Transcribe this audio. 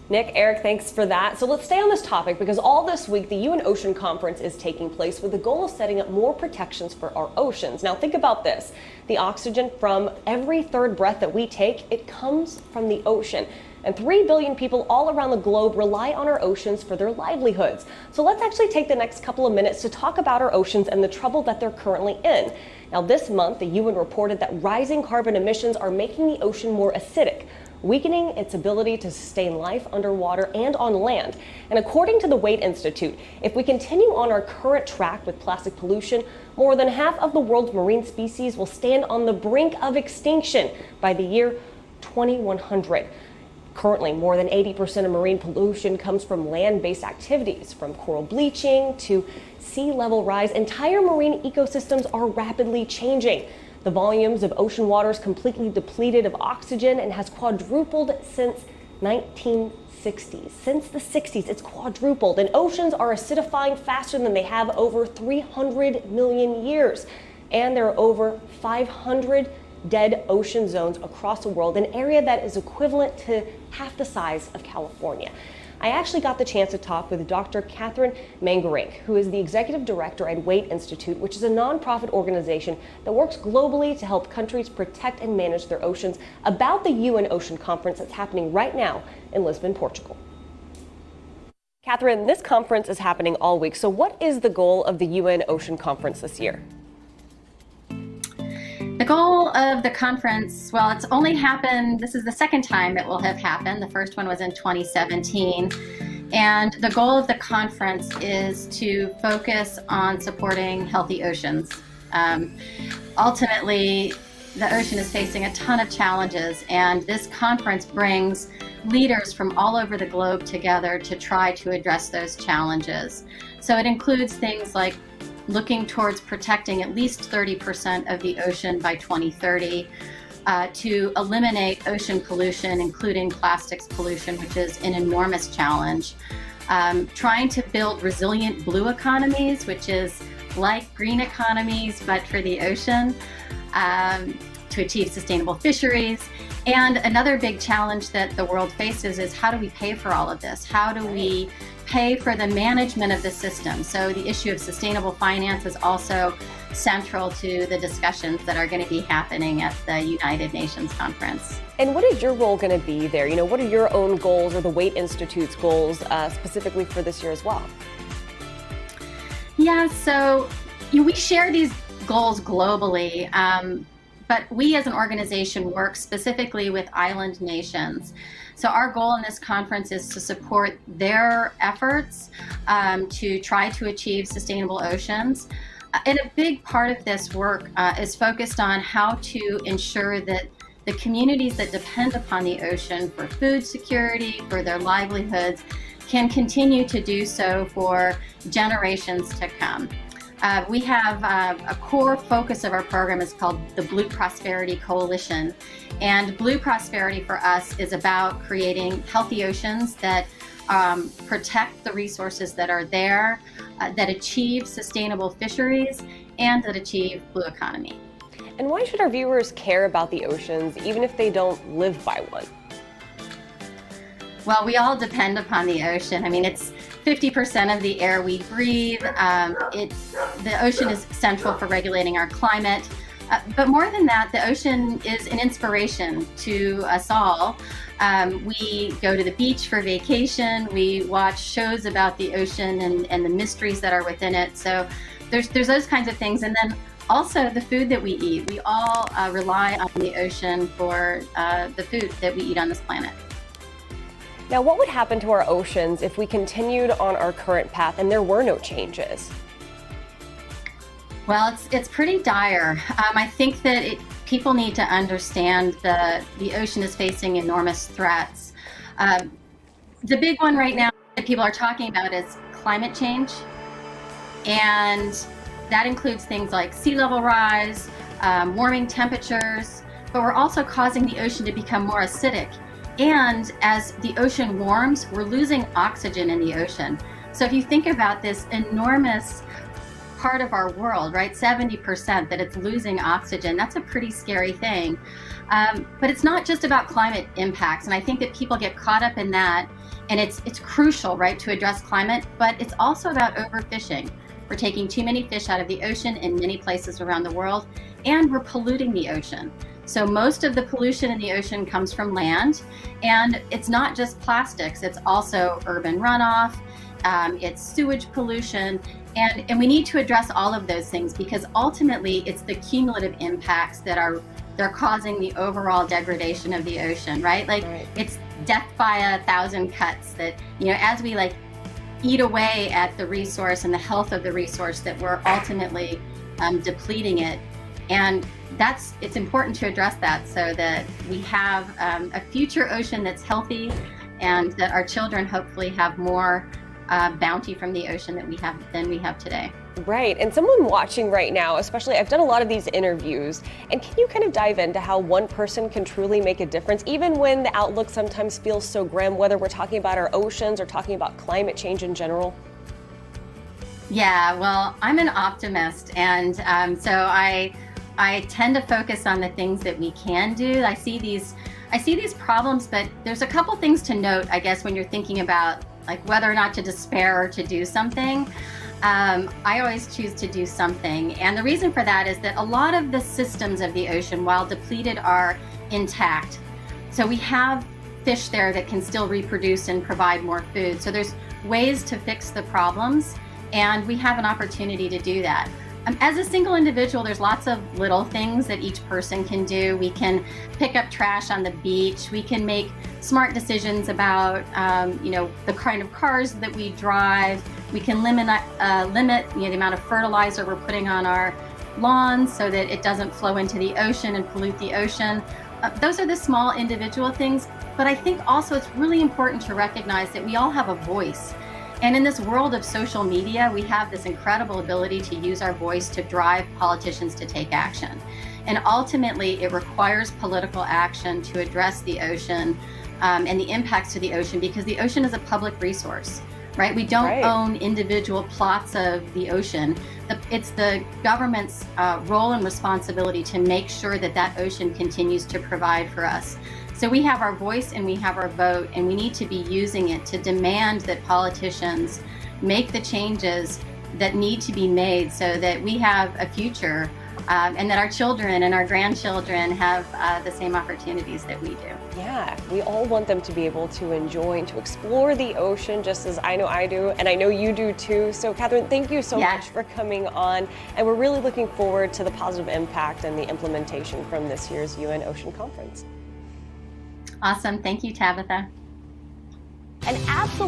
Nick, Eric, thanks for that. So let's stay on this topic because all this week the UN Ocean Conference is taking place with the goal of setting up more protections for our oceans. Now think about this. The oxygen from every third breath that we take, it comes from the ocean. And 3 billion people all around the globe rely on our oceans for their livelihoods. So let's actually take the next couple of minutes to talk about our oceans and the trouble that they're currently in. Now this month, the UN reported that rising carbon emissions are making the ocean more acidic, weakening its ability to sustain life underwater and on land. And according to the Waitt Institute, if we continue on our current track with plastic pollution, more than half of the world's marine species will stand on the brink of extinction by the year 2100. Currently, more than 80% of marine pollution comes from land-based activities, from coral bleaching to sea level rise. Entire marine ecosystems are rapidly changing. The volumes of ocean waters completely depleted of oxygen and has quadrupled since 1960s. Since the 60s, it's quadrupled, and oceans are acidifying faster than they have over 300 million years. And there are over 500 dead ocean zones across the world, an area that is equivalent to half the size of California. I actually got the chance to talk with Dr. Kathryn Mengerink, who is the executive director at Waitt Institute, which is a nonprofit organization that works globally to help countries protect and manage their oceans, about the UN Ocean Conference that's happening right now in Lisbon, Portugal. Kathryn, this conference is happening all week. So what is the goal of the UN Ocean Conference this year? The goal of the conference, well, it's only happened, this is the second time it will have happened. The first one was in 2017. And the goal of the conference is to focus on supporting healthy oceans. Ultimately, the ocean is facing a ton of challenges, and this conference brings leaders from all over the globe together to try to address those challenges. So it includes things like looking towards protecting at least 30% of the ocean by 2030, to eliminate ocean pollution, including plastics pollution, which is an enormous challenge. Trying to build resilient blue economies, which is like green economies, but for the ocean, to achieve sustainable fisheries. And another big challenge that the world faces is, how do we pay for all of this? How do we pay for the management of the system? So the issue of sustainable finance is also central to the discussions that are going to be happening at the United Nations conference. And what is your role going to be there? You know, what are your own goals or the Waitt Institute's goals specifically for this year as well? Yeah, so we share these goals globally, but we as an organization work specifically with island nations. So our goal in this conference is to support their efforts to try to achieve sustainable oceans. And a big part of this work is focused on how to ensure that the communities that depend upon the ocean for food security, for their livelihoods, can continue to do so for generations to come. We have a core focus of our program is called the Blue Prosperity Coalition. And Blue Prosperity for us is about creating healthy oceans that protect the resources that are there, that achieve sustainable fisheries, and that achieve blue economy. And why should our viewers care about the oceans, even if they don't live by one? Well, we all depend upon the ocean. I mean, it's 50% of the air we breathe. The ocean is central for regulating our climate. But more than that, the ocean is an inspiration to us all. We go to the beach for vacation. We watch shows about the ocean and the mysteries that are within it. So there's those kinds of things. And then also the food that we eat. We all rely on the ocean for the food that we eat on this planet. Now, what would happen to our oceans if we continued on our current path and there were no changes? Well, it's pretty dire. I think that people need to understand that the ocean is facing enormous threats. The big one right now that people are talking about is climate change. And that includes things like sea level rise, warming temperatures, but we're also causing the ocean to become more acidic. And as the ocean warms, we're losing oxygen in the ocean. So if you think about this enormous part of our world, right, 70% that it's losing oxygen, that's a pretty scary thing. But it's not just about climate impacts, and I think that people get caught up in that And it's crucial, right, to address climate, but it's also about overfishing. We're taking too many fish out of the ocean in many places around the world, and we're polluting the ocean. So most of the pollution in the ocean comes from land, and it's not just plastics, it's also urban runoff, it's sewage pollution, and we need to address all of those things because ultimately it's the cumulative impacts that they're causing the overall degradation of the ocean, right? Like it's death by 1,000 cuts that, as we eat away at the resource and the health of the resource, that we're ultimately depleting it. And it's important to address that so that we have a future ocean that's healthy and that our children hopefully have more bounty from the ocean than we have today. Right, and someone watching right now, especially, I've done a lot of these interviews, and can you kind of dive into how one person can truly make a difference, even when the outlook sometimes feels so grim, whether we're talking about our oceans or talking about climate change in general? Yeah, well, I'm an optimist, and so I tend to focus on the things that we can do. I see these problems, but there's a couple things to note, I guess, when you're thinking about whether or not to despair or to do something. I always choose to do something. And the reason for that is that a lot of the systems of the ocean, while depleted, are intact. So we have fish there that can still reproduce and provide more food. So there's ways to fix the problems, and we have an opportunity to do that. As a single individual, there's lots of little things that each person can do. We can pick up trash on the beach. We can make smart decisions about, the kind of cars that we drive. We can limit the amount of fertilizer we're putting on our lawns so that it doesn't flow into the ocean and pollute the ocean. Those are the small individual things, but I think also it's really important to recognize that we all have a voice. And in this world of social media, we have this incredible ability to use our voice to drive politicians to take action. And ultimately, it requires political action to address the ocean and the impacts to the ocean, because the ocean is a public resource, right? We don't own individual plots of the ocean. It's the government's role and responsibility to make sure that that ocean continues to provide for us. So we have our voice and we have our vote, and we need to be using it to demand that politicians make the changes that need to be made so that we have a future and that our children and our grandchildren have the same opportunities that we do. Yeah, we all want them to be able to enjoy and to explore the ocean just as I know I do, and I know you do too. So Kathryn, thank you so much for coming on, and we're really looking forward to the positive impact and the implementation from this year's UN Ocean Conference. Awesome. Thank you, Tabitha. And absolutely.